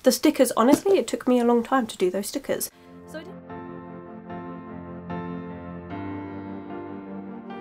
The stickers, honestly, it took me a long time to do those stickers. So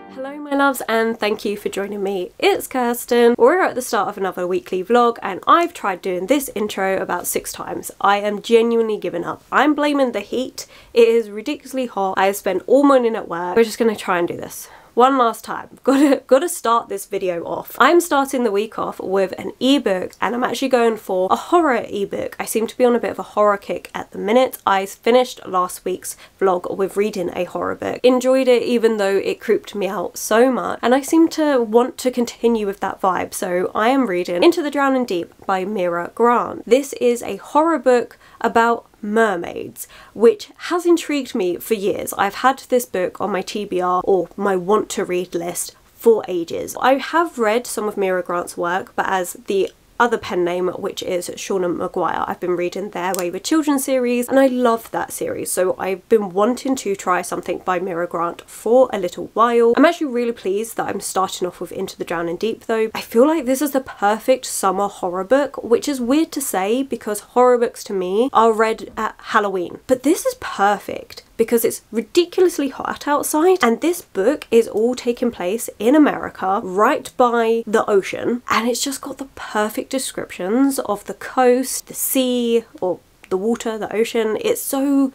hello my loves, and thank you for joining me. It's Kirsten. We're at the start of another weekly vlog and I've tried doing this intro about 6 times. I am genuinely giving up. I'm blaming the heat. It is ridiculously hot. I have spent all morning at work. We're just gonna try and do this one last time. Gotta start this video off. I'm starting the week off with an ebook, and I'm actually going for a horror ebook. I seem to be on a bit of a horror kick at the minute. I finished last week's vlog with reading a horror book. Enjoyed it even though it creeped me out so much, and I seem to want to continue with that vibe. So I am reading Into the Drowning Deep by Mira Grant. This is a horror book about mermaids, which has intrigued me for years. I've had this book on my TBR or my want to read list for ages. I have read some of Mira Grant's work, but as the other pen name, which is Shauna Maguire. I've been reading their Way with Children series and I love that series, so I've been wanting to try something by Mira Grant for a little while. I'm actually really pleased that I'm starting off with Into the Drowning Deep though. I feel like this is the perfect summer horror book, which is weird to say because horror books to me are read at Halloween, but this is perfect because it's ridiculously hot outside and this book is all taking place in America right by the ocean, and it's just got the perfect descriptions of the coast, the sea, or the water, the ocean. It's so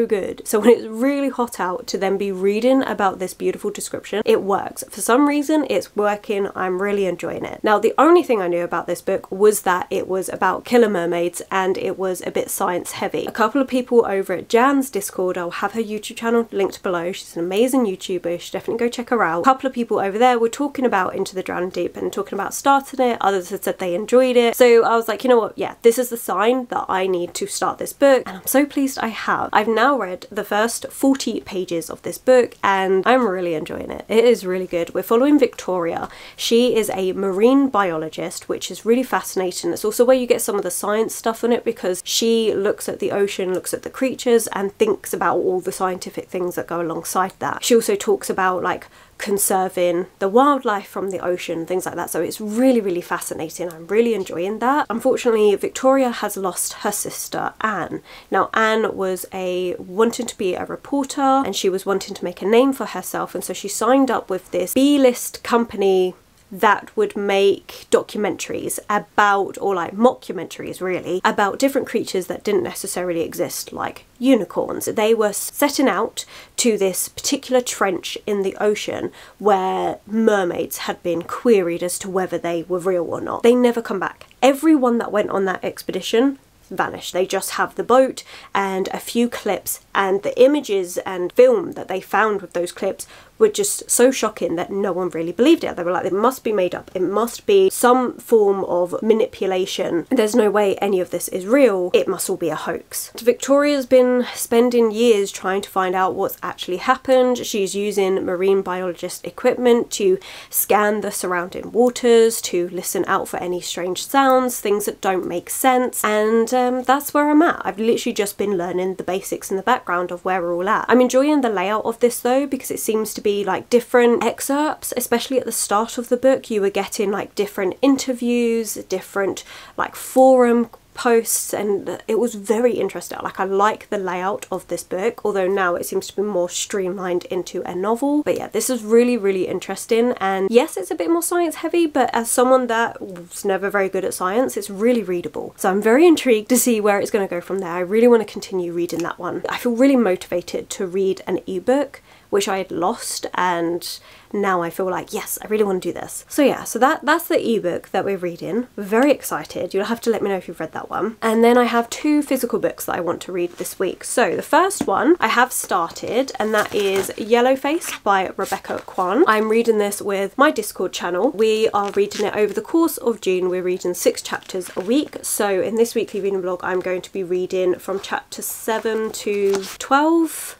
good. So when it's really hot out, to then be reading about this beautiful description, it works. For some reason it's working. I'm really enjoying it. Now the only thing I knew about this book was that it was about killer mermaids and it was a bit science heavy. A couple of people over at Jan's Discord, I'll have her YouTube channel linked below, she's an amazing YouTuber, you should definitely go check her out. A couple of people over there were talking about Into the Drowning Deep and talking about starting it. Others had said they enjoyed it, so I was like, you know what, yeah, this is the sign that I need to start this book, and I'm so pleased I have. I've now read the first 40 pages of this book and I'm really enjoying it. It is really good. We're following Victoria. She is a marine biologist, which is really fascinating. It's also where you get some of the science stuff on it because she looks at the ocean, looks at the creatures and thinks about all the scientific things that go alongside that. She also talks about like conserving the wildlife from the ocean, things like that, so it's really fascinating. I'm really enjoying that. Unfortunately, Victoria has lost her sister Anne. Now Anne was wanting to be a reporter and she was wanting to make a name for herself, and so she signed up with this B-list company that would make documentaries about, or like mockumentaries really, about different creatures that didn't necessarily exist, like unicorns. They were setting out to this particular trench in the ocean where mermaids had been queried as to whether they were real or not. They never come back. Everyone that went on that expedition vanished. They just have the boat and a few clips, and the images and film that they found with those clips were just so shocking that no one really believed it. They were like, it must be made up, it must be some form of manipulation, there's no way any of this is real, it must all be a hoax. Victoria's been spending years trying to find out what's actually happened. She's using marine biologist equipment to scan the surrounding waters, to listen out for any strange sounds, things that don't make sense, and that's where I'm at. I've literally just been learning the basics in the background of where we're all at. I'm enjoying the layout of this though, because it seems to be like different excerpts, especially at the start of the book. You were getting like different interviews, different like forum posts, and it was very interesting. Like, I like the layout of this book, although now it seems to be more streamlined into a novel. But yeah, this is really interesting, and yes, it's a bit more science heavy, but as someone that was never very good at science, it's really readable. So I'm very intrigued to see where it's going to go from there. I really want to continue reading that one. I feel really motivated to read an ebook, which I had lost, and now I feel like, yes, I really want to do this. So yeah, so that's the ebook that we're reading. We're very excited. You'll have to let me know if you've read that one. And then I have 2 physical books that I want to read this week. So the first one I have started, and that is Yellowface by Rebecca Kwan. I'm reading this with my Discord channel. We are reading it over the course of June. We're reading 6 chapters a week. So in this weekly reading vlog, I'm going to be reading from chapter 7 to 12,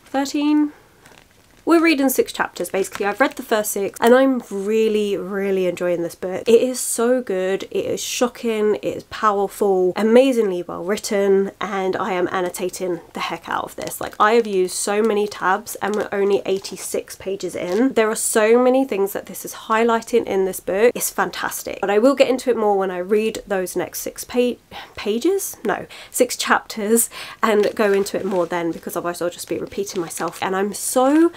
13, we're reading 6 chapters basically. I've read the first 6 and I'm really enjoying this book. It is so good, it is shocking, it is powerful, amazingly well written, and I am annotating the heck out of this. Like, I have used so many tabs and we're only 86 pages in. There are so many things that this is highlighting in this book. It's fantastic. But I will get into it more when I read those next 6 pages? No, 6 chapters, and go into it more then, because otherwise I'll just be repeating myself. And I'm so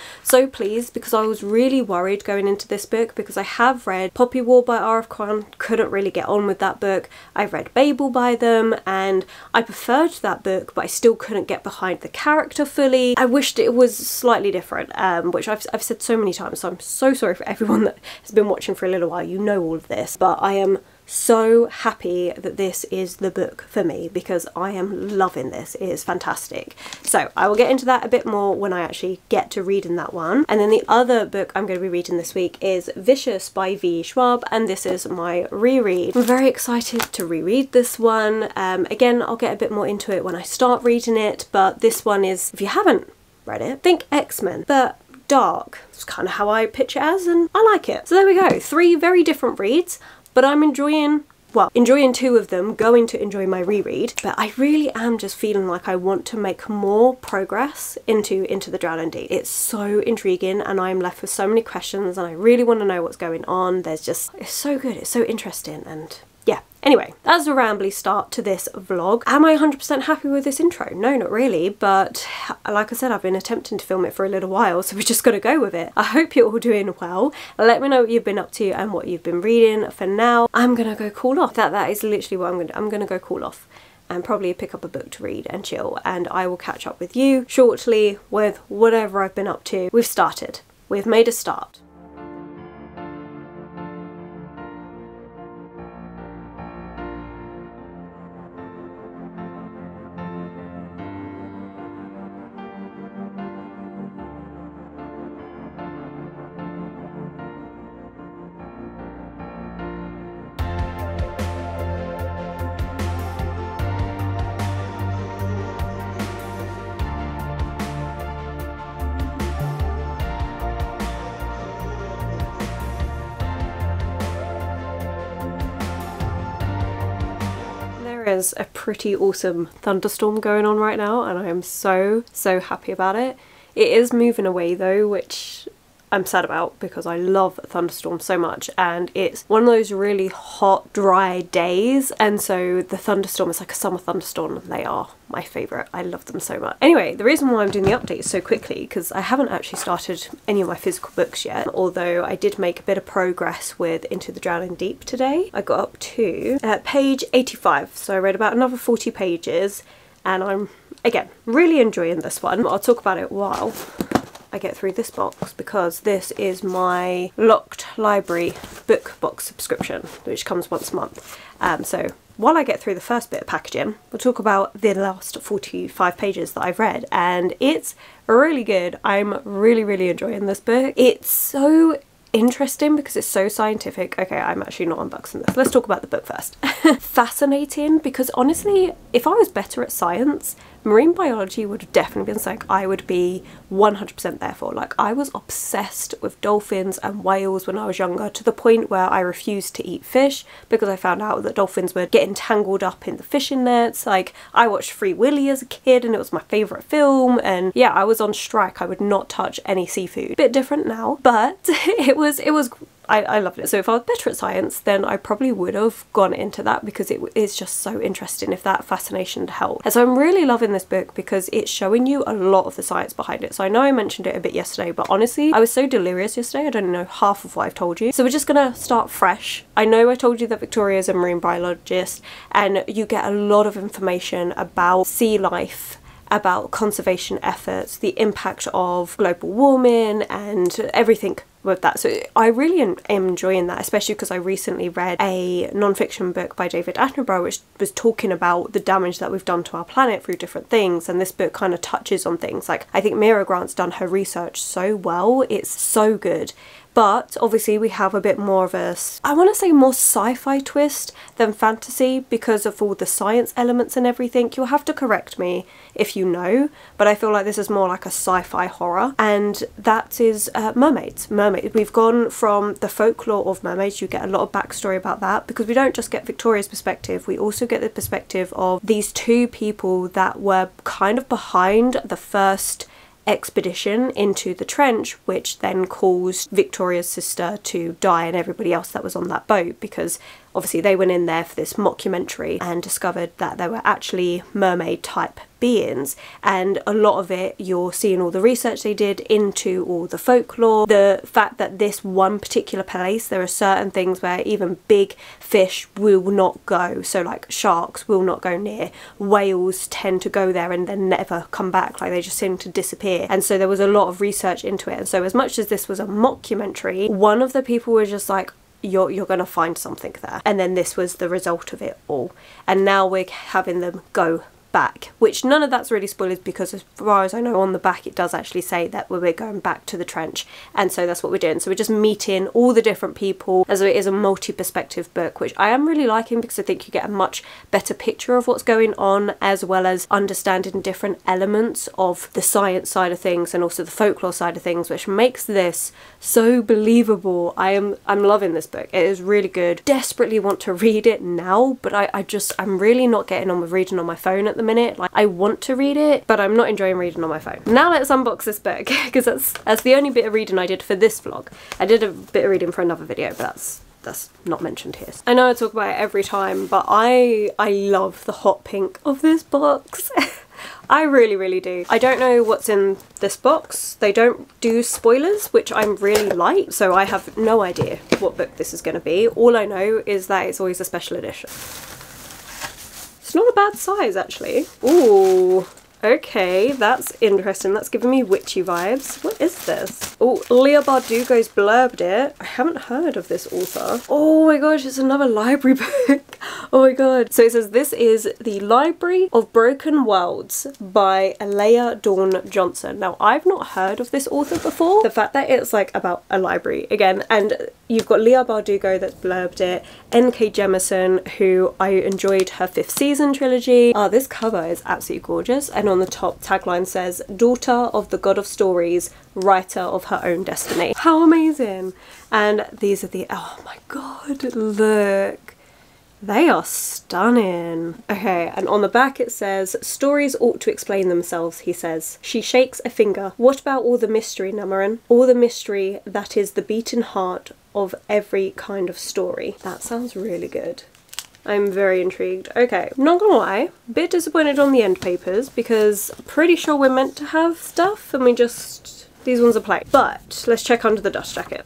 pleased, because I was really worried going into this book, because I have read Poppy War by R.F. Kuang, couldn't really get on with that book. I've read Babel by them and I preferred that book, but I still couldn't get behind the character fully. I wished it was slightly different, which I've said so many times, so I'm so sorry for everyone that has been watching for a little while. You know all of this, but I am so happy that this is the book for me, because I am loving this. It is fantastic. So I will get into that a bit more when I actually get to reading that one. And then the other book I'm going to be reading this week is Vicious by V. Schwab, and this is my reread. I'm very excited to reread this one. Again, I'll get a bit more into it when I start reading it, but this one is, if you haven't read it, think X-Men, but dark. It's kind of how I picture it as, and I like it. So there we go, 3 very different reads, but I'm enjoying 2 of them, going to enjoy my reread. But I really am just feeling like I want to make more progress into the Drowning Deep. It's so intriguing and I'm left with so many questions and I really want to know what's going on. It's so good, it's so interesting, and yeah. Anyway, that's a rambly start to this vlog. Am I 100% happy with this intro? No, not really, but like I said, I've been attempting to film it for a little while, so we're just got to go with it. I hope you're all doing well. Let me know what you've been up to and what you've been reading. For now, I'm gonna go cool off. That is literally what I'm gonna do. I'm gonna go cool off and probably pick up a book to read and chill, and I will catch up with you shortly with whatever I've been up to. We've started. We've made a start. There's a pretty awesome thunderstorm going on right now and I am so happy about it. It is moving away though, which I'm sad about because I love thunderstorms so much, and it's one of those really hot, dry days, and so the thunderstorm is like a summer thunderstorm, and they are my favourite. I love them so much. Anyway, the reason why I'm doing the update so quickly, because I haven't actually started any of my physical books yet, although I did make a bit of progress with Into the Drowning Deep today. I got up to page 85, so I read about another 40 pages, and I'm, again, really enjoying this one. I'll talk about it while I get through this box, because this is my locked library book box subscription, which comes once a month. So while I get through the first bit of packaging, we'll talk about the last 45 pages that I've read, and it's really good. I'm really enjoying this book. It's so interesting because it's so scientific. Okay, I'm actually not unboxing this. Let's talk about the book first. Fascinating, because honestly, if I was better at science, marine biology would have definitely been something I would be 100% there for. Like, I was obsessed with dolphins and whales when I was younger, to the point where I refused to eat fish because I found out that dolphins were getting tangled up in the fishing nets. Like, I watched Free Willy as a kid and it was my favourite film, and yeah, I was on strike. I would not touch any seafood. Bit different now, but it was I loved it. So if I was better at science, then I probably would have gone into that, because it is just so interesting if that fascination helped. And so I'm really loving this book because it's showing you a lot of the science behind it. So I know I mentioned it a bit yesterday, but honestly, I was so delirious yesterday, I don't know half of what I've told you. So we're just gonna start fresh. I know I told you that Victoria is a marine biologist, and you get a lot of information about sea life, about conservation efforts, the impact of global warming and everything with that. So I really am enjoying that, especially because I recently read a non-fiction book by David Attenborough which was talking about the damage that we've done to our planet through different things, and this book kind of touches on things like, I think Mira Grant's done her research so well, it's so good. but obviously we have a bit more of a, I want to say more sci-fi twist than fantasy because of all the science elements and everything. You'll have to correct me if you know, but I feel like this is more like a sci-fi horror, and that is Mermaids. We've gone from the folklore of mermaids. You get a lot of backstory about that because we don't just get Victoria's perspective, we also get the perspective of these two people that were kind of behind the first expedition into the trench, which then caused Victoria's sister to die and everybody else that was on that boat, because obviously they went in there for this mockumentary and discovered that they were actually mermaid type beings, and a lot of it you're seeing all the research they did into all the folklore, the fact that this one particular place, there are certain things where even big fish will not go, so like sharks will not go near, whales tend to go there and then never come back, like they just seem to disappear. And so there was a lot of research into it, and so as much as this was a mockumentary, one of the people was just like, you're gonna find something there, and then this was the result of it all, and now we're having them go back, which none of that's really spoilers because as far as I know on the back it does actually say that we're going back to the trench, and so that's what we're doing. So we're just meeting all the different people, as it is a multi-perspective book, which I am really liking because I think you get a much better picture of what's going on, as well as understanding different elements of the science side of things and also the folklore side of things, which makes this so believable. I'm loving this book. It is really good. Desperately want to read it now, but I'm really not getting on with reading on my phone at the minute. Like, I want to read it, but I'm not enjoying reading on my phone. Now let's unbox this book because that's the only bit of reading I did for this vlog. I did a bit of reading for another video, but that's not mentioned here. I know I talk about it every time, but I love the hot pink of this box. I really do. I don't know what's in this box. They don't do spoilers, which I'm really like, so I have no idea what book this is going to be. All I know is that it's always a special edition. It's not a bad size, actually. Ooh, okay, that's interesting. That's giving me witchy vibes. What is this? Oh, Leah Bardugo's blurbed it. I haven't heard of this author. Oh my gosh, it's another library book. Oh my god. So it says this is The Library of Broken Worlds by Alea Dawn Johnson. Now, I've not heard of this author before. The fact that it's like about a library again, and you've got Leah Bardugo that's blurbed it, N.K. Jemisin, who I enjoyed her 5th season trilogy. Oh, this cover is absolutely gorgeous, and on the top tagline says, daughter of the god of stories, writer of her own destiny. How amazing. And these are the, oh my god, look. They are stunning. Okay, and on the back it says, stories ought to explain themselves, he says. She shakes a finger. What about all the mystery, Namarin? All the mystery that is the beating heart of every kind of story. That sounds really good. I'm very intrigued. Okay, not gonna lie, a bit disappointed on the end papers because I'm pretty sure we're meant to have stuff and these ones are plain. But let's check under the dust jacket.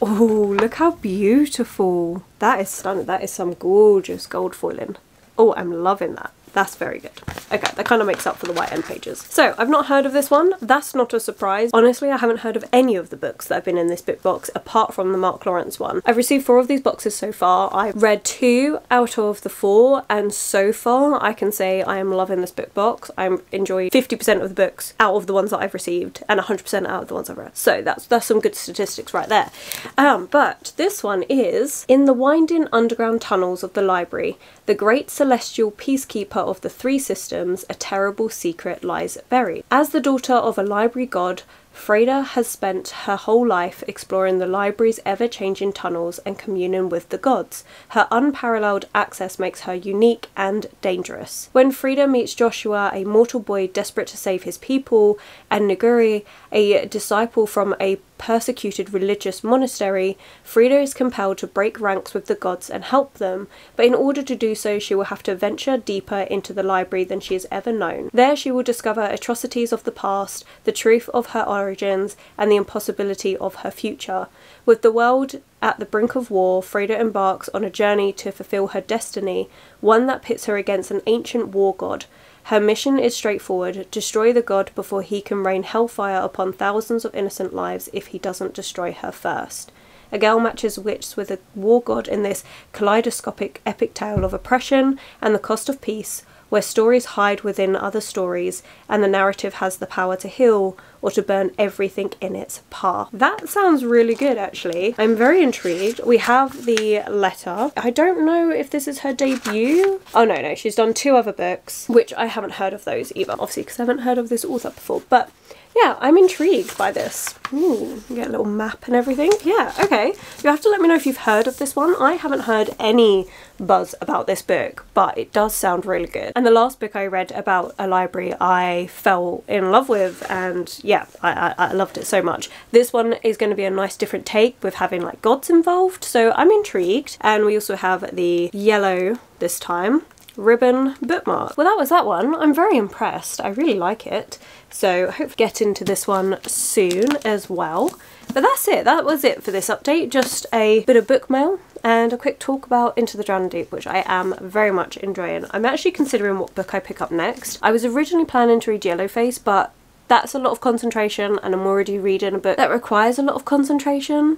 Oh, look how beautiful. That is stunning. That is some gorgeous gold foiling. Oh, I'm loving that. That's very good. Okay, that kind of makes up for the white end pages. So, I've not heard of this one. That's not a surprise. Honestly, I haven't heard of any of the books that have been in this book box apart from the Mark Lawrence one. I've received 4 of these boxes so far. I've read 2 out of the 4, and so far I can say I am loving this book box. I'm enjoying 50% of the books out of the ones that I've received and 100% out of the ones I've read. So that's some good statistics right there. But this one is In the Winding Underground Tunnels of the Library, the Great Celestial Peacekeeper of the 3 Systems, a terrible secret lies buried. As the daughter of a library god, Freda has spent her whole life exploring the library's ever-changing tunnels and communing with the gods. Her unparalleled access makes her unique and dangerous. When Freda meets Joshua, a mortal boy desperate to save his people, and Naguri, a disciple from a persecuted religious monastery, Freda is compelled to break ranks with the gods and help them, but in order to do so she will have to venture deeper into the library than she has ever known. There she will discover atrocities of the past, the truth of her origins, and the impossibility of her future. With the world at the brink of war, Freda embarks on a journey to fulfill her destiny, one that pits her against an ancient war god. Her mission is straightforward: destroy the god before he can rain hellfire upon thousands of innocent lives if he doesn't destroy her first. A girl matches wits with a war god in this kaleidoscopic epic tale of oppression and the cost of peace, where stories hide within other stories and the narrative has the power to heal or to burn everything in its path. That sounds really good, actually. I'm very intrigued. We have the letter. I don't know if this is her debut. Oh no, she's done 2 other books, which I haven't heard of those either, obviously because I haven't heard of this author before, but yeah, I'm intrigued by this. Ooh, you get a little map and everything. Yeah, okay. You have to let me know if you've heard of this one. I haven't heard any buzz about this book, but it does sound really good. And the last book I read about a library I fell in love with, and yeah, I loved it so much. This one is going to be a nice different take with having like gods involved, so I'm intrigued. And we also have the yellow this time ribbon bookmark. Well, that was that one. I'm very impressed. I really like it. So I hope to get into this one soon as well. But that's it. That was it for this update. Just a bit of book mail and a quick talk about Into the Drowning Deep, which I am very much enjoying. I'm actually considering what book I pick up next. I was originally planning to read Yellowface, but that's a lot of concentration and I'm already reading a book that requires a lot of concentration.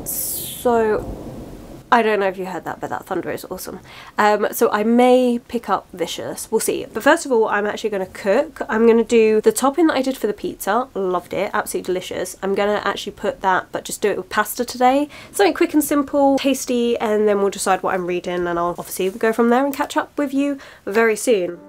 So I don't know if you heard that, but that thunder is awesome. So I may pick up Vicious, we'll see. But first of all, I'm actually going to cook. I'm going to do the topping that I did for the pizza, loved it, absolutely delicious. I'm going to actually put that, but just do it with pasta today. Something quick and simple, tasty, and then we'll decide what I'm reading, and I'll obviously go from there and catch up with you very soon.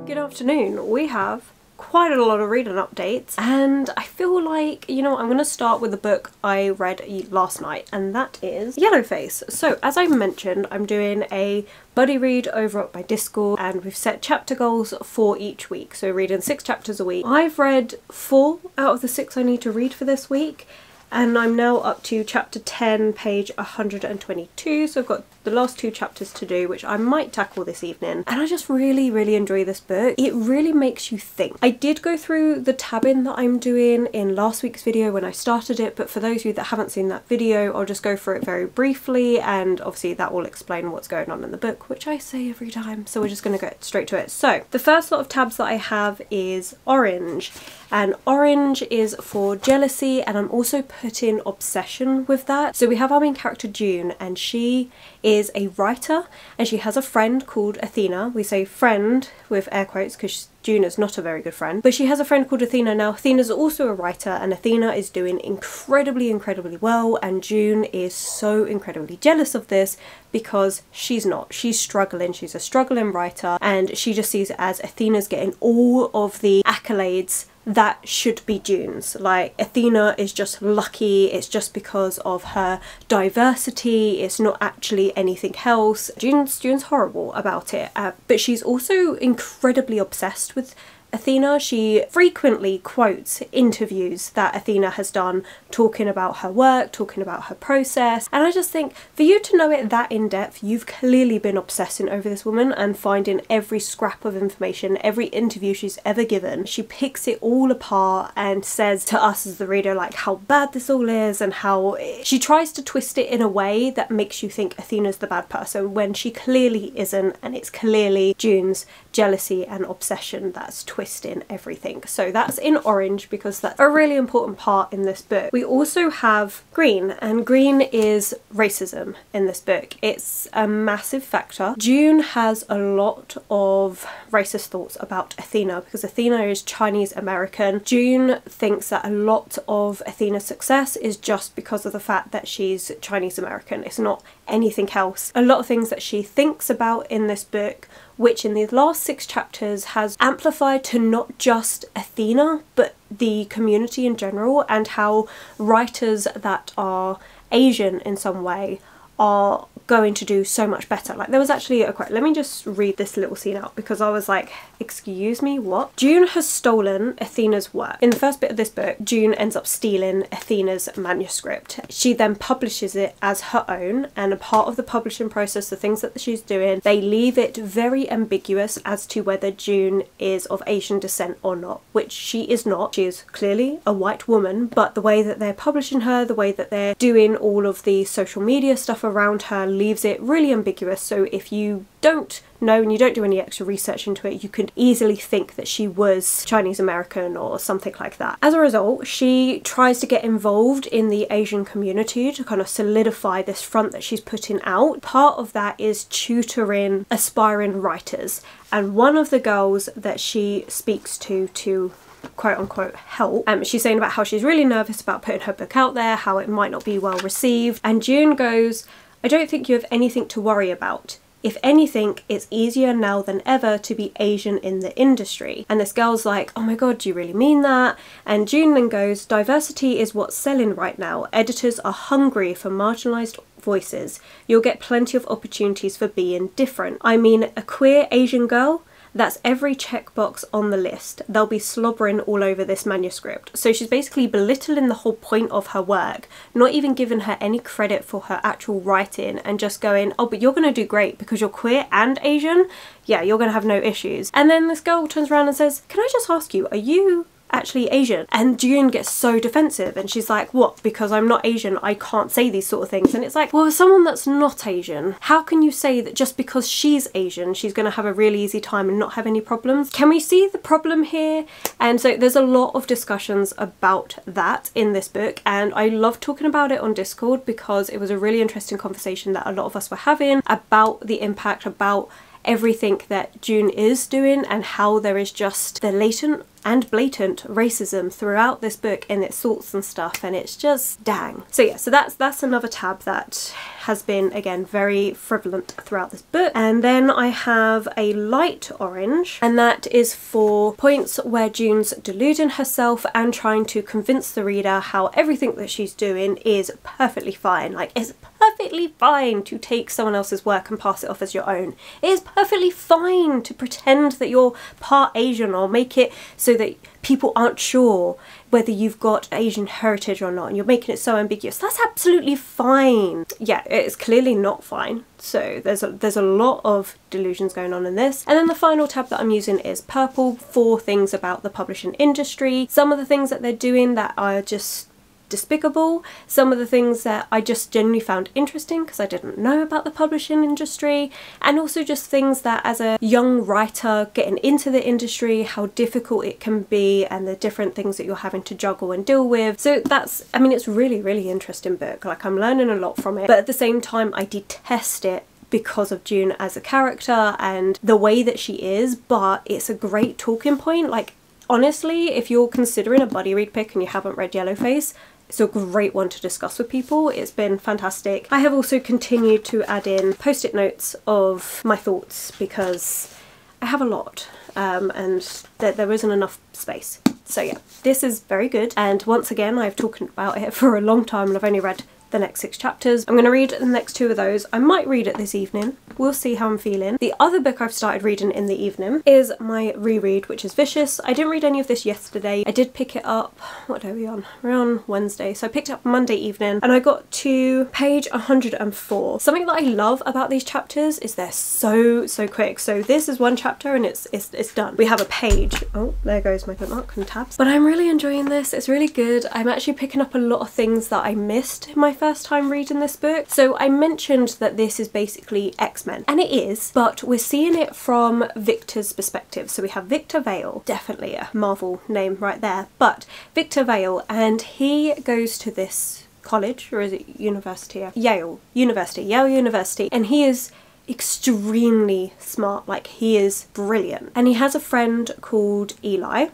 Good afternoon. We have quite a lot of reading updates, and I feel like, you know, I'm going to start with the book I read last night, and that is Yellowface. So as I mentioned, I'm doing a buddy read over at my Discord, and we've set chapter goals for each week, so reading 6 chapters a week. I've read 4 out of the 6 I need to read for this week, and I'm now up to chapter 10, page 122, so I've got the last 2 chapters to do, which I might tackle this evening. And I just really enjoy this book. It really makes you think. I did go through the tabbing that I'm doing in last week's video when I started it, but for those of you that haven't seen that video, I'll just go through it very briefly, and obviously that will explain what's going on in the book, which I say every time, so we're just going to go straight to it. So the first lot of tabs that I have is orange, and orange is for jealousy, and I'm also putting obsession with that. So we have our main character June, and she is a writer, and she has a friend called Athena. We say friend with air quotes because June is not a very good friend, but she has a friend called Athena. Now Athena's also a writer, and Athena is doing incredibly well, and June is so incredibly jealous of this because she's not. She's struggling. She's a struggling writer, and she just sees it as Athena's getting all of the accolades that should be June's. Like, Athena is just lucky, it's just because of her diversity, it's not actually anything else. June's horrible about it, but she's also incredibly obsessed with Athena. She frequently quotes interviews that Athena has done talking about her work, talking about her process, and I just think for you to know it that in depth, you've clearly been obsessing over this woman and finding every scrap of information, every interview she's ever given. She picks it all apart and says to us as the reader like how bad this all is, and how she tries to twist it in a way that makes you think Athena's the bad person when she clearly isn't, and it's clearly June's jealousy and obsession that's twisting everything. So that's in orange because that's a really important part in this book. We also have green, and green is racism in this book. It's a massive factor. June has a lot of racist thoughts about Athena because Athena is Chinese American. June thinks that a lot of Athena's success is just because of the fact that she's Chinese American. It's not anything else. A lot of things that she thinks about in this book, which in the last 6 chapters has amplified to not just Athena but the community in general, and how writers that are Asian in some way are going to do so much better. Like, there was actually a quote, let me just read this little scene out because I was like, excuse me, what? June has stolen Athena's work. In the first bit of this book, June ends up stealing Athena's manuscript. She then publishes it as her own, and a part of the publishing process, the things that she's doing, they leave it very ambiguous as to whether June is of Asian descent or not, which she is not. She is clearly a white woman, but the way that they're publishing her, the way that they're doing all of the social media stuff around her leaves it really ambiguous. So if you don't know and you don't do any extra research into it, you could easily think that she was Chinese American or something like that. As a result, she tries to get involved in the Asian community to kind of solidify this front that she's putting out. Part of that is tutoring aspiring writers, and one of the girls that she speaks to quote unquote help, she's saying about how she's really nervous about putting her book out there, how it might not be well received, and June goes, I don't think you have anything to worry about. If anything, it's easier now than ever to be Asian in the industry. And this girl's like, oh my god, do you really mean that? And June then goes, diversity is what's selling right now. Editors are hungry for marginalised voices. You'll get plenty of opportunities for being different. I mean, a queer Asian girl? That's every checkbox on the list. They'll be slobbering all over this manuscript. So she's basically belittling the whole point of her work, not even giving her any credit for her actual writing, and just going, oh, but you're going to do great because you're queer and Asian. Yeah, you're going to have no issues. And then this girl turns around and says, can I just ask you, are you actually Asian? And June gets so defensive and she's like, what, because I'm not Asian I can't say these sort of things? And it's like, well, someone that's not Asian, how can you say that just because she's Asian she's going to have a really easy time and not have any problems? Can we see the problem here? And so there's a lot of discussions about that in this book, and I love talking about it on Discord because it was a really interesting conversation that a lot of us were having about the impact, about everything that June is doing, and how there is just the latent and blatant racism throughout this book in its thoughts and stuff, and it's just dang. So yeah, so that's another tab that has been, again, very prevalent throughout this book. And then I have a light orange, and that is for points where June's deluding herself and trying to convince the reader how everything that she's doing is perfectly fine. Like, it's perfectly fine to take someone else's work and pass it off as your own. It is perfectly fine to pretend that you're part Asian or make it so that people aren't sure whether you've got Asian heritage or not, and you're making it so ambiguous. That's absolutely fine. Yeah, it's clearly not fine. So there's a lot of delusions going on in this. And then the final tab that I'm using is purple for things about the publishing industry. Some of the things that they're doing that are just despicable, some of the things that I just genuinely found interesting because I didn't know about the publishing industry, and also just things that as a young writer getting into the industry, how difficult it can be and the different things that you're having to juggle and deal with. So that's, I mean, it's really interesting book. Like, I'm learning a lot from it, but at the same time I detest it because of June as a character and the way that she is, but it's a great talking point. Like, honestly, if you're considering a buddy read pick and you haven't read Yellowface, it's a great one to discuss with people. It's been fantastic. I have also continued to add in post-it notes of my thoughts because I have a lot and there isn't enough space. So yeah, this is very good, and once again I've talked about it for a long time and I've only read the next 6 chapters. I'm going to read the next 2 of those. I might read it this evening. We'll see how I'm feeling. The other book I've started reading in the evening is my reread, which is Vicious. I didn't read any of this yesterday. I did pick it up, what day are we on? We're on Wednesday. So I picked it up Monday evening and I got to page 104. Something that I love about these chapters is they're so quick. So this is 1 chapter and it's done. We have a page. Oh, there goes my bookmark and tabs. But I'm really enjoying this. It's really good. I'm actually picking up a lot of things that I missed in my first time reading this book. So I mentioned that this is basically X-Men, and it is, but we're seeing it from Victor's perspective. So we have Victor Vale, definitely a Marvel name right there, but Victor Vale, and he goes to this college, or is it university? Yale University, and he is extremely smart. Like, he is brilliant, and he has a friend called Eli,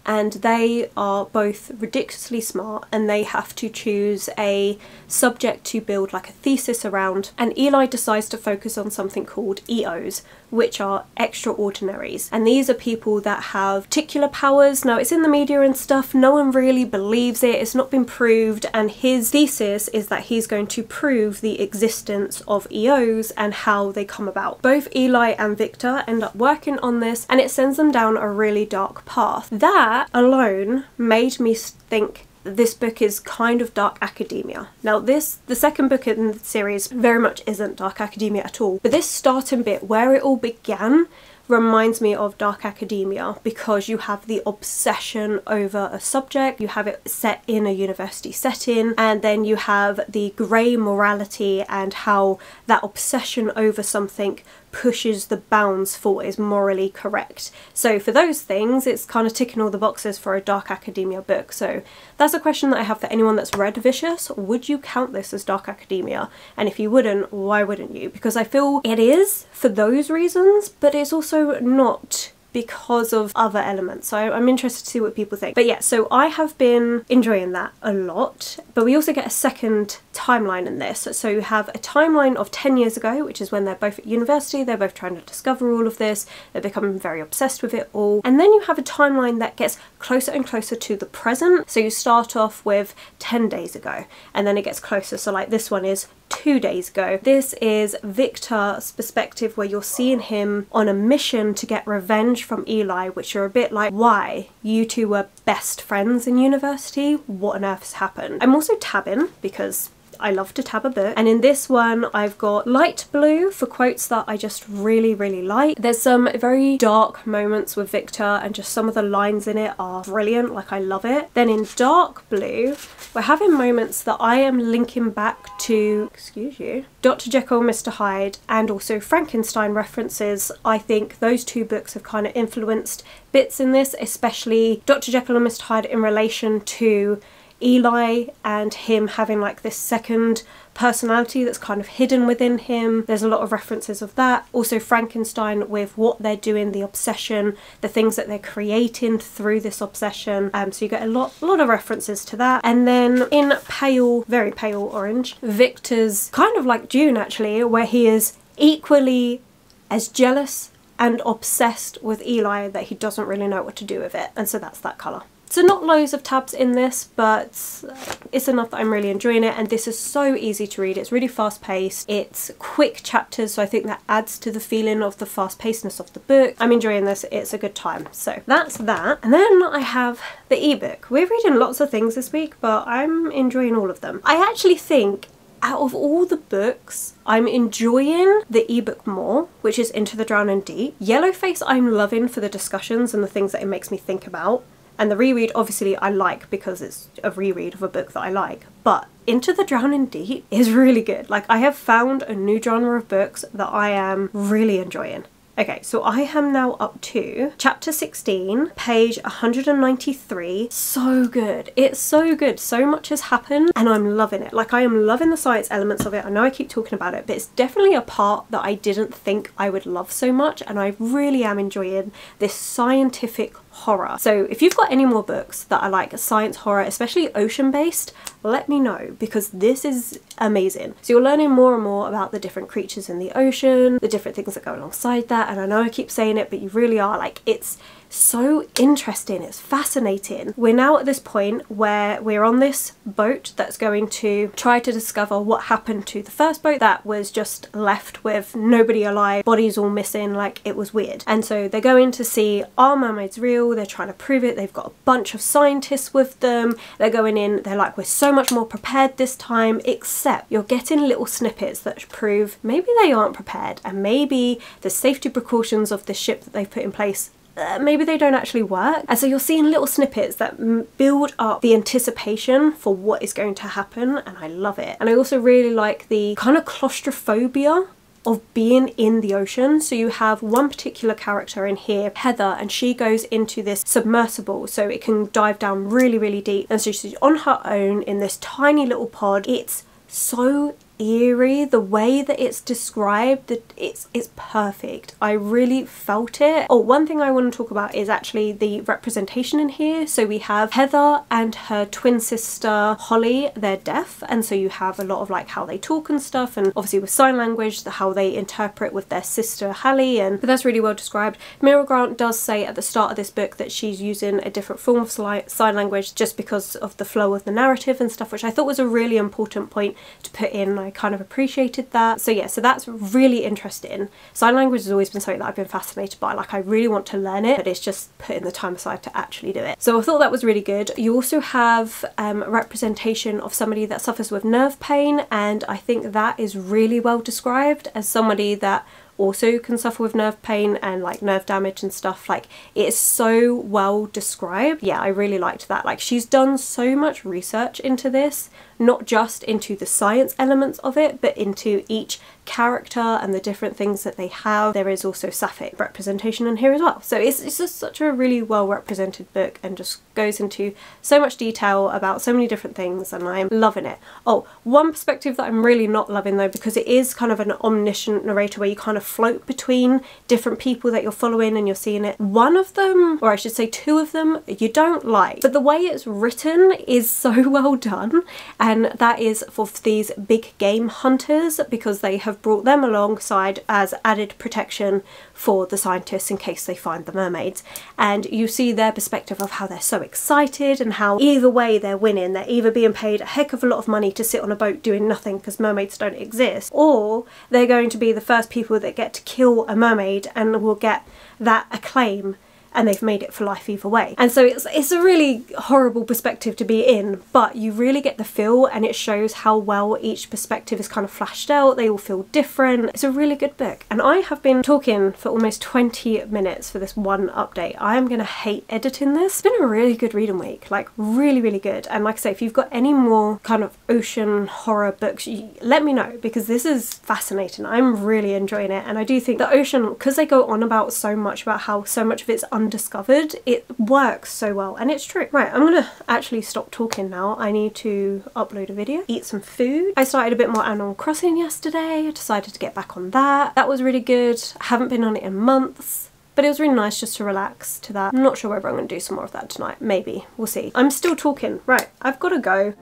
and they are both ridiculously smart, and they have to choose a subject to build like a thesis around, and Eli decides to focus on something called EOs, which are extraordinaries, and these are people that have particular powers. Now, it's in the media and stuff, no one really believes it, it's not been proved, and his thesis is that he's going to prove the existence of EOs and how they come about. Both Eli and Victor end up working on this, and it sends them down a really dark path. That alone made me think this book is kind of dark academia. Now the second book in the series very much isn't dark academia at all, but this starting bit where it all began reminds me of dark academia, because you have the obsession over a subject, you have it set in a university setting, and then you have the grey morality and how that obsession over something pushes the bounds for what is morally correct. So for those things, it's kind of ticking all the boxes for a dark academia book. So that's a question that I have for anyone that's read Vicious. Would you count this as dark academia? And if you wouldn't, why wouldn't you? Because I feel it is for those reasons, but it's also not because of other elements. So I'm interested to see what people think. But yeah, so I have been enjoying that a lot. But we also get a second timeline in this. So you have a timeline of 10 years ago, which is when they're both at university, they're both trying to discover all of this, they're becoming very obsessed with it all. And then you have a timeline that gets closer and closer to the present. So you start off with 10 days ago, and then it gets closer. So like this one is 2 days ago. This is Victor's perspective, where you're seeing him on a mission to get revenge from Eli, which are a bit like, why? You two were best friends in university? What on earth has happened? I'm also tabbing because I love to tab a book, and in this one I've got light blue for quotes that I just really like. There's some very dark moments with Victor, and just some of the lines in it are brilliant, like I love it. Then in dark blue we're having moments that I am linking back to, excuse you, Dr. Jekyll and Mr. Hyde, and also Frankenstein references. I think those 2 books have kind of influenced bits in this, especially Dr. Jekyll and Mr. Hyde in relation to Eli and him having like this second personality that's kind of hidden within him. There's a lot of references of that. Also Frankenstein with what they're doing, the obsession, the things that they're creating through this obsession. So you get a lot of references to that. And then in pale, very pale orange, Victor's kind of like June actually, where he is equally as jealous and obsessed with Eli that he doesn't really know what to do with it. And so that's that colour. So not loads of tabs in this, but it's enough that I'm really enjoying it, and this is so easy to read. It's really fast paced, it's quick chapters, so I think that adds to the feeling of the fast pacedness of the book. I'm enjoying this, it's a good time. So that's that. And then I have the ebook. We're reading lots of things this week, but I'm enjoying all of them. I actually think out of all the books, I'm enjoying the ebook more, which is Into the Drowning Deep. Yellowface I'm loving for the discussions and the things that it makes me think about. And the reread, obviously, I like because it's a reread of a book that I like. But Into the Drowning Deep is really good. Like, I have found a new genre of books that I am really enjoying. Okay, so I am now up to chapter 16, page 193. So good. It's so good. So much has happened and I'm loving it. Like, I am loving the science elements of it. I know I keep talking about it, but it's definitely a part that I didn't think I would love so much, and I really am enjoying this scientific horror. So if you've got any more books that are like science horror, especially ocean based, let me know, because this is amazing. So you're learning more and more about the different creatures in the ocean, the different things that go alongside that, and I know I keep saying it, but you really are, like, it's so interesting, it's fascinating. We're now at this point where we're on this boat that's going to try to discover what happened to the first boat that was just left with nobody alive, bodies all missing, like it was weird. And so they're going to see, are mermaids real? They're trying to prove it. They've got a bunch of scientists with them. They're going in, they're like, we're so much more prepared this time, except you're getting little snippets that prove maybe they aren't prepared, and maybe the safety precautions of the ship that they've put in place, maybe they don't actually work. And so you're seeing little snippets that build up the anticipation for what is going to happen, and I love it. And I also really like the kind of claustrophobia of being in the ocean. So you have one particular character in here, Heather, and she goes into this submersible so it can dive down really, really deep. And so she's on her own in this tiny little pod. It's so eerie, the way that it's described, that it's perfect. I really felt it. Oh, one thing I want to talk about is actually the representation in here. So we have Heather and her twin sister Holly. They're deaf, and so you have a lot of like how they talk and stuff, and obviously with sign language, how they interpret with their sister Hallie, but that's really well described. Mira Grant does say at the start of this book that she's using a different form of sign language just because of the flow of the narrative and stuff, which I thought was a really important point to put in. I kind of appreciated that. So yeah, so that's really interesting. Sign language has always been something that I've been fascinated by. Like, I really want to learn it, but it's just putting the time aside to actually do it. So I thought that was really good. You also have representation of somebody that suffers with nerve pain, and I think that is really well described as somebody that also can suffer with nerve pain and like nerve damage and stuff. Like, it is so well described. Yeah, I really liked that. Like, she's done so much research into this, not just into the science elements of it, but into each character and the different things that they have. There is also sapphic representation in here as well. So it's just such a really well represented book, and just goes into so much detail about so many different things, and I'm loving it. Oh, one perspective that I'm really not loving though, because it is kind of an omniscient narrator where you kind of float between different people that you're following and you're seeing it. One of them, or I should say two of them, you don't like, but the way it's written is so well done, and that is for these big game hunters, because they have brought them alongside as added protection for the scientists in case they find the mermaids. And you see their perspective of how they're so excited, and how either way they're winning. They're either being paid a heck of a lot of money to sit on a boat doing nothing because mermaids don't exist, or they're going to be the first people that get to kill a mermaid and will get that acclaim, and they've made it for life either way. And so it's a really horrible perspective to be in, but you really get the feel, and it shows how well each perspective is kind of flashed out. They all feel different. It's a really good book, and I have been talking for almost 20 minutes for this one update. I am gonna hate editing this. It's been a really good reading week, like really, really good. And like I say, if you've got any more kind of ocean horror books, let me know, because this is fascinating. I'm really enjoying it, and I do think the ocean, because they go on about so much about how so much of it's undiscovered, it works so well, and it's true. Right, I'm gonna actually stop talking now. I need to upload a video, eat some food. I started a bit more Animal Crossing yesterday. I decided to get back on that. That was really good. I haven't been on it in months, but it was really nice just to relax to that. I'm not sure whether I'm gonna do some more of that tonight. Maybe, we'll see. I'm still talking. Right, I've gotta go.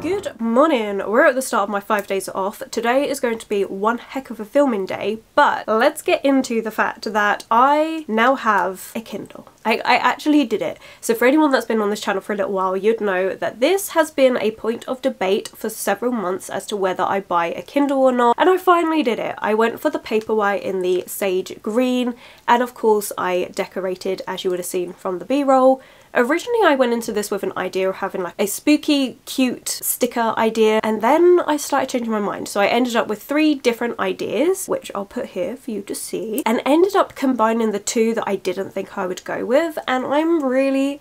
Good morning, we're at the start of my 5 days off. Today is going to be one heck of a filming day, but let's get into the fact that I now have a Kindle. I actually did it. So for anyone that's been on this channel for a little while, you'd know that this has been a point of debate for several months as to whether I buy a Kindle or not, and I finally did it. I went for the Paperwhite in the sage green, and of course I decorated, as you would have seen from the B-roll. Originally I went into this with an idea of having like a spooky, cute sticker idea, and then I started changing my mind. So I ended up with 3 different ideas, which I'll put here for you to see, and ended up combining the 2 that I didn't think I would go with, and I'm really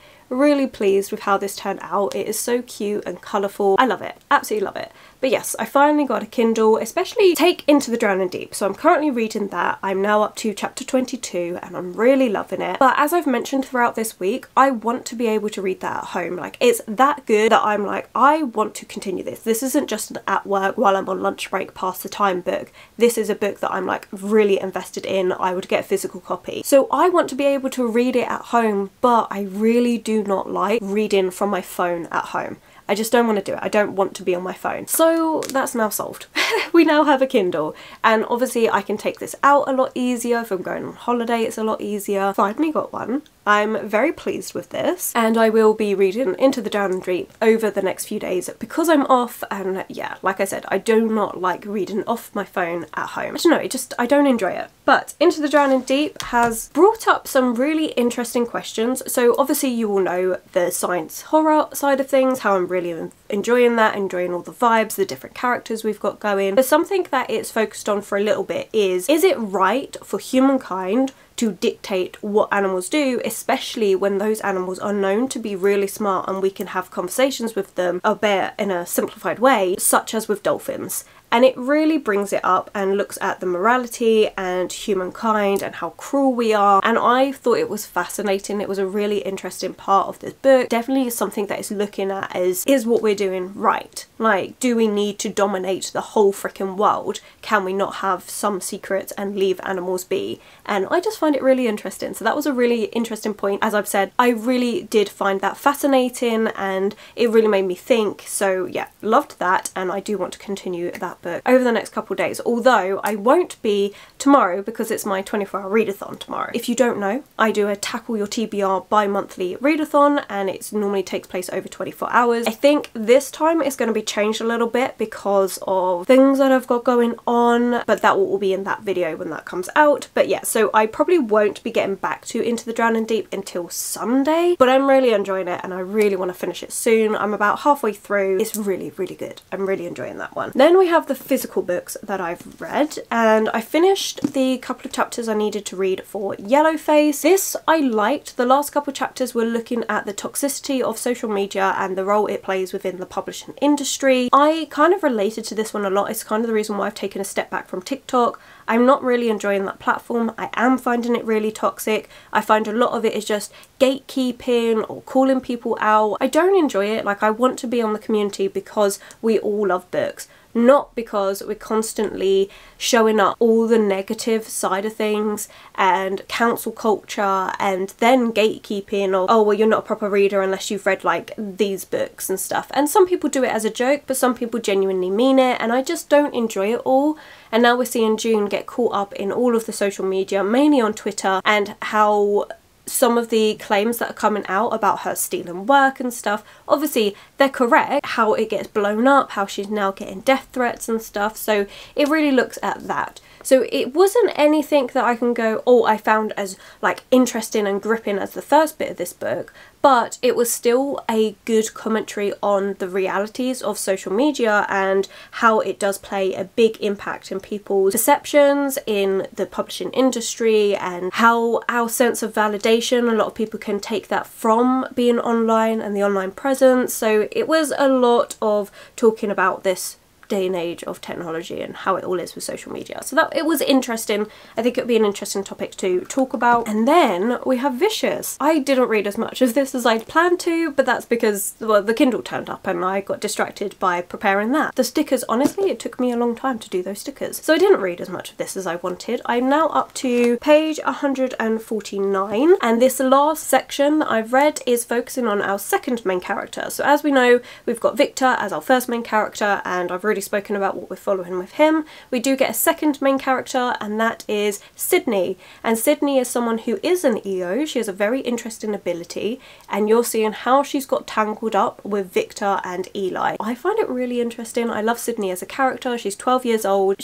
pleased with how this turned out. It is so cute and colourful. I love it, absolutely love it. But yes, I finally got a Kindle, especially Take Into the Drowning Deep. So I'm currently reading that. I'm now up to chapter 22 and I'm really loving it. But as I've mentioned throughout this week, I want to be able to read that at home. Like, it's that good that I'm like, I want to continue this. This isn't just an at work while I'm on lunch break pass the time book. This is a book that I'm like really invested in. I would get a physical copy. So I want to be able to read it at home, but I really do not like reading from my phone at home. I just don't want to do it. I don't want to be on my phone. So that's now solved. We now have a Kindle, and obviously I can take this out a lot easier. If I'm going on holiday, it's a lot easier. Finally got one. I'm very pleased with this, and I will be reading Into the Drowning Deep over the next few days because I'm off, and yeah, like I said, I do not like reading off my phone at home. I don't know, I don't enjoy it. But Into the Drowning Deep has brought up some really interesting questions. So obviously you all know the science horror side of things, how I'm really enjoying that, enjoying all the vibes, the different characters we've got going. But something that it's focused on for a little bit is it right for humankind to dictate what animals do, especially when those animals are known to be really smart and we can have conversations with them, albeit in a simplified way, such as with dolphins. And it really brings it up and looks at the morality and humankind and how cruel we are, and I thought it was fascinating. It was a really interesting part of this book. Definitely something that is looking at as, is what we're doing right? Like, do we need to dominate the whole freaking world? Can we not have some secrets and leave animals be? And I just find it really interesting. So that was a really interesting point. As I've said, I really did find that fascinating and it really made me think. So yeah, loved that, and I do want to continue that book over the next couple of days, although I won't be tomorrow because it's my 24-hour readathon tomorrow. If you don't know, I do a Tackle Your TBR bi-monthly readathon, and it normally takes place over 24 hours. I think this time it's going to be changed a little bit because of things that I've got going on, but that will all be in that video when that comes out. But yeah, so I probably won't be getting back to Into the Drowning Deep until Sunday, but I'm really enjoying it and I really want to finish it soon. I'm about halfway through. It's really good. I'm really enjoying that one. Then we have the physical books that I've read, and I finished the couple of chapters I needed to read for Yellowface. This I liked. The last couple of chapters were looking at the toxicity of social media and the role it plays within the publishing industry. I kind of related to this one a lot. It's kind of the reason why I've taken a step back from TikTok. I'm not really enjoying that platform. I am finding it really toxic. I find a lot of it is just gatekeeping or calling people out. I don't enjoy it. Like, I want to be on the community because we all love books, not because we're constantly showing up all the negative side of things and council culture and then gatekeeping or, oh well, you're not a proper reader unless you've read like these books and stuff. And some people do it as a joke, but some people genuinely mean it, and I just don't enjoy it all. And now we're seeing June get caught up in all of the social media, mainly on Twitter, and how some of the claims that are coming out about her stealing work and stuff, obviously they're correct, how it gets blown up, how she's now getting death threats and stuff. So it really looks at that. So it wasn't anything that I can go, oh, I found as like interesting and gripping as the first bit of this book, but it was still a good commentary on the realities of social media and how it does play a big impact in people's perceptions in the publishing industry, and how our sense of validation, a lot of people can take that from being online and the online presence. So it was a lot of talking about this day and age of technology and how it all is with social media. So that it was interesting. I think it would be an interesting topic to talk about. And then we have Vicious. I didn't read as much of this as I'd planned to, but that's because, well, the Kindle turned up and I got distracted by preparing that. The stickers, honestly, it took me a long time to do those stickers. So I didn't read as much of this as I wanted. I'm now up to page 149, and this last section that I've read is focusing on our second main character. So as we know, we've got Victor as our first main character, and I've already spoken about what we're following with him. We do get a second main character, and that is Sydney. And Sydney is someone who is an EO. She has a very interesting ability, and you're seeing how she's got tangled up with Victor and Eli. I find it really interesting. I love Sydney as a character. She's 12 years old.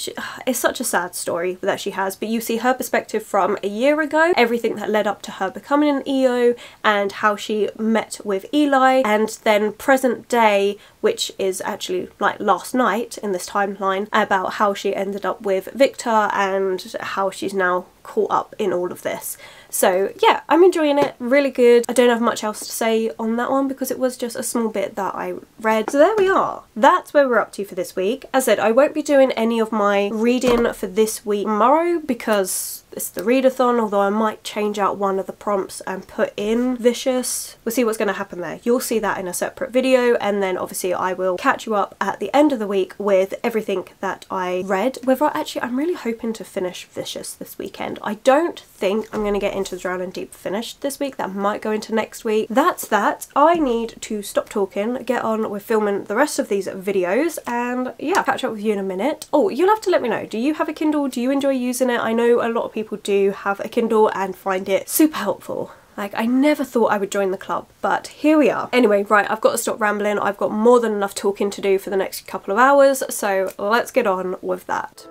It's such a sad story that she has, but you see her perspective from a year ago, everything that led up to her becoming an EO, and how she met with Eli, and then present day, which is actually like last night in this timeline, about how she ended up with Victor and how she's now caught up in all of this. So yeah, I'm enjoying it, really good. I don't have much else to say on that one because it was just a small bit that I read. So there we are. That's where we're up to for this week. As I said, I won't be doing any of my reading for this week tomorrow because it's the readathon, although I might change out one of the prompts and put in Vicious. We'll see what's going to happen there. You'll see that in a separate video, and then obviously I will catch you up at the end of the week with everything that I read. I'm really hoping to finish Vicious this weekend. I don't think I'm going to get into Drowning Deep finished this week. That might go into next week. That's that. I need to stop talking, get on with filming the rest of these videos, and yeah, catch up with you in a minute. Oh, you'll have to let me know. Do you have a Kindle? Do you enjoy using it? I know a lot of people do have a Kindle and find it super helpful. Like, I never thought I would join the club, but here we are. Anyway, right, I've got to stop rambling. I've got more than enough talking to do for the next couple of hours, so let's get on with that.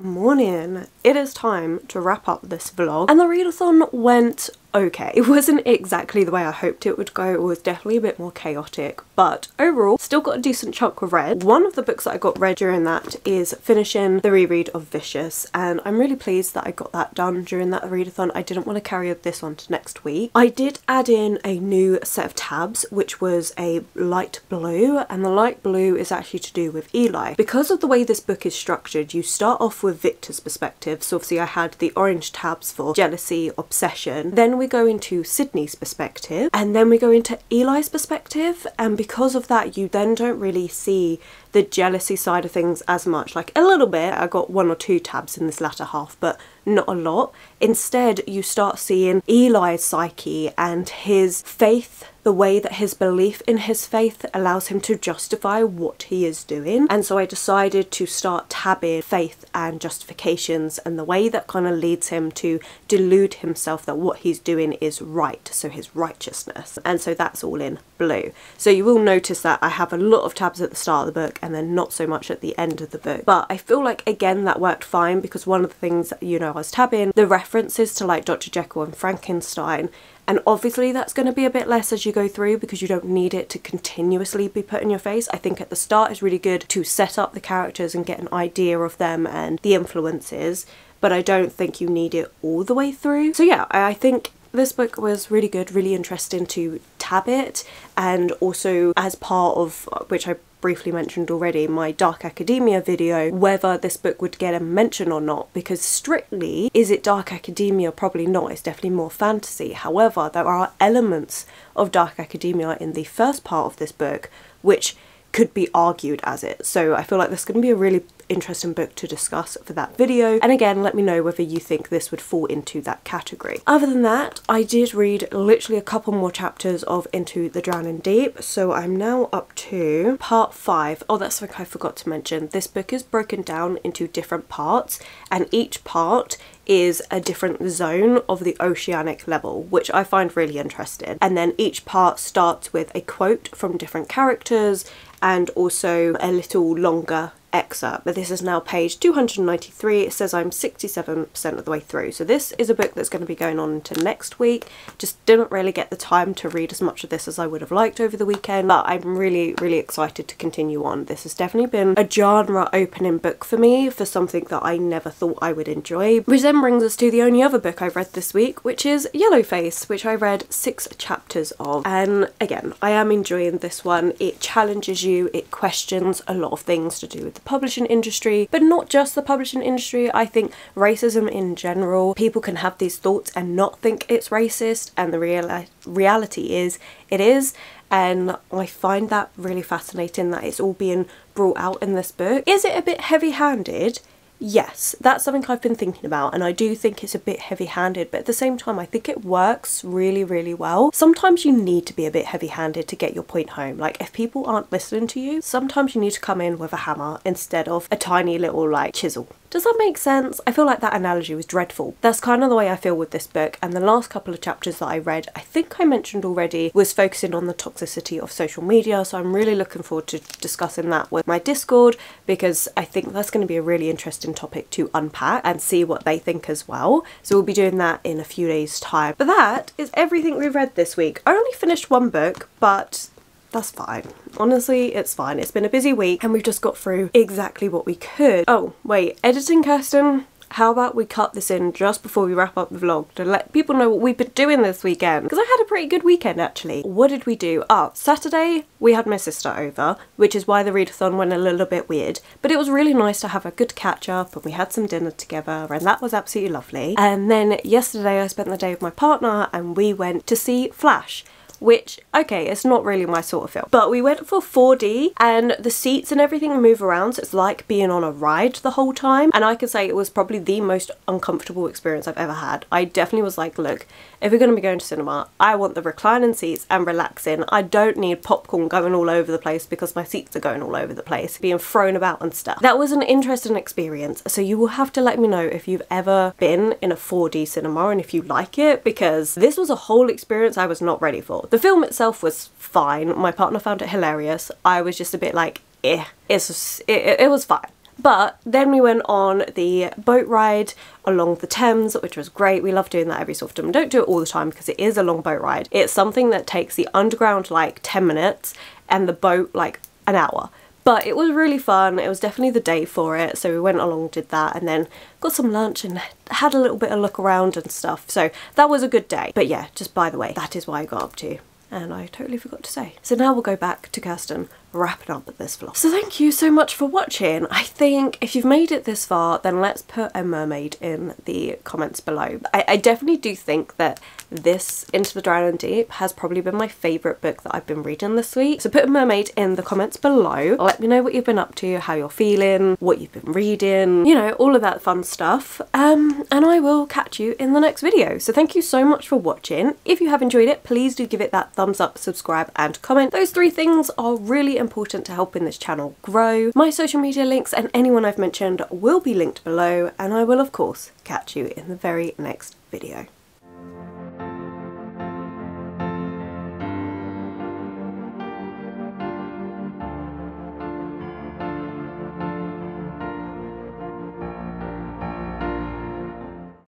Morning. It is time to wrap up this vlog, and the readathon went okay. It wasn't exactly the way I hoped it would go. It was definitely a bit more chaotic, but overall still got a decent chunk read. One of the books that I got read during that is finishing the reread of Vicious, and I'm really pleased that I got that done during that readathon. I didn't want to carry this on to next week. I did add in a new set of tabs, which was a light blue, and the light blue is actually to do with Eli. Because of the way this book is structured, you start off with Victor's perspective, so obviously I had the orange tabs for jealousy, obsession, then we go into Sydney's perspective, and then we go into Eli's perspective, and because of that you then don't really see the jealousy side of things as much. Like a little bit, I got 1 or 2 tabs in this latter half, but not a lot. Instead you start seeing Eli's psyche and his faith, the way that his belief in his faith allows him to justify what he is doing. And so I decided to start tabbing faith and justifications and the way that kind of leads him to delude himself that what he's doing is right, so his righteousness. And so that's all in blue. So you will notice that I have a lot of tabs at the start of the book and then not so much at the end of the book. But I feel like, again, that worked fine because one of the things that, you know, I was tabbing the references to like Dr. Jekyll and Frankenstein, and obviously that's going to be a bit less as you go through because you don't need it to continuously be put in your face. I think at the start is really good to set up the characters and get an idea of them and the influences, but I don't think you need it all the way through. So yeah, I think this book was really good, really interesting to tab it, and also as part of, which I briefly mentioned already, my Dark Academia video, whether this book would get a mention or not, because strictly, is it Dark Academia? Probably not. It's definitely more fantasy. However, there are elements of Dark Academia in the first part of this book which could be argued as it. So I feel like this is going to be a really interesting book to discuss for that video, and again, let me know whether you think this would fall into that category. Other than that, I did read literally a couple more chapters of Into the Drowning Deep, so I'm now up to part 5. Oh, that's something I forgot to mention. This book is broken down into different parts, and each part is a different zone of the oceanic level, which I find really interesting. And then each part starts with a quote from different characters and also a little longer excerpt. But this is now page 293. It says I'm 67% of the way through. So this is a book that's going to be going on into next week. Just didn't really get the time to read as much of this as I would have liked over the weekend, but I'm really, really excited to continue on. This has definitely been a genre opening book for me, for something that I never thought I would enjoy. Which then brings us to the only other book I've read this week, which is Yellowface, which I read 6 chapters of. And again, I am enjoying this one. It challenges you, it questions a lot of things to do with the publishing industry, but not just the publishing industry. I think racism in general, people can have these thoughts and not think it's racist, and the reality is it is. And I find that really fascinating that it's all being brought out in this book. Is it a bit heavy-handed? Yes, that's something I've been thinking about, and I do think it's a bit heavy-handed, but at the same time I think it works really, really well. Sometimes you need to be a bit heavy-handed to get your point home. Like, if people aren't listening to you, sometimes you need to come in with a hammer instead of a tiny little like chisel. Does that make sense? I feel like that analogy was dreadful. That's kind of the way I feel with this book, and the last couple of chapters that I read, I think I mentioned already, was focusing on the toxicity of social media, so I'm really looking forward to discussing that with my Discord, because I think that's going to be a really interesting topic to unpack and see what they think as well. So we'll be doing that in a few days' time. But that is everything we've read this week. I only finished one book, but that's fine. Honestly, it's fine. It's been a busy week and we've just got through exactly what we could. Oh, wait, editing, Kirsten? How about we cut this in just before we wrap up the vlog to let people know what we've been doing this weekend? Because I had a pretty good weekend, actually. What did we do? Oh, Saturday, we had my sister over, which is why the readathon went a little bit weird. But it was really nice to have a good catch up, and we had some dinner together, and that was absolutely lovely. And then yesterday, I spent the day with my partner, and we went to see Flash, which, okay, it's not really my sort of film, but we went for 4D, and the seats and everything move around, so it's like being on a ride the whole time, and I could say it was probably the most uncomfortable experience I've ever had. I definitely was like, look, if we're going to be going to cinema, I want the reclining seats and relaxing. I don't need popcorn going all over the place because my seats are going all over the place, being thrown about and stuff. That was an interesting experience, so you will have to let me know if you've ever been in a 4D cinema and if you like it, because this was a whole experience I was not ready for. The film itself was fine. My partner found it hilarious. I was just a bit like, eh. It was fine. But then we went on the boat ride along the Thames, which was great. We love doing that every so often. We don't do it all the time because it is a long boat ride. It's something that takes the underground like 10 minutes and the boat like an hour. But it was really fun. It was definitely the day for it. So we went along, did that, and then got some lunch and had a little bit of look around and stuff. So that was a good day. But yeah, just by the way, that is what I got up to. And I totally forgot to say. So now we'll go back to Kirsten wrapping up this vlog. So thank you so much for watching. I think if you've made it this far, then let's put a mermaid in the comments below. I definitely do think that this Into the Drowning Deep has probably been my favourite book that I've been reading this week. So put a mermaid in the comments below. Let me know what you've been up to, how you're feeling, what you've been reading, you know, all of that fun stuff. And I will catch you in the next video. So thank you so much for watching. If you have enjoyed it, please do give it that thumbs up, subscribe and comment. Those 3 things are really important to helping this channel grow. My social media links and anyone I've mentioned will be linked below, and I will of course catch you in the very next video.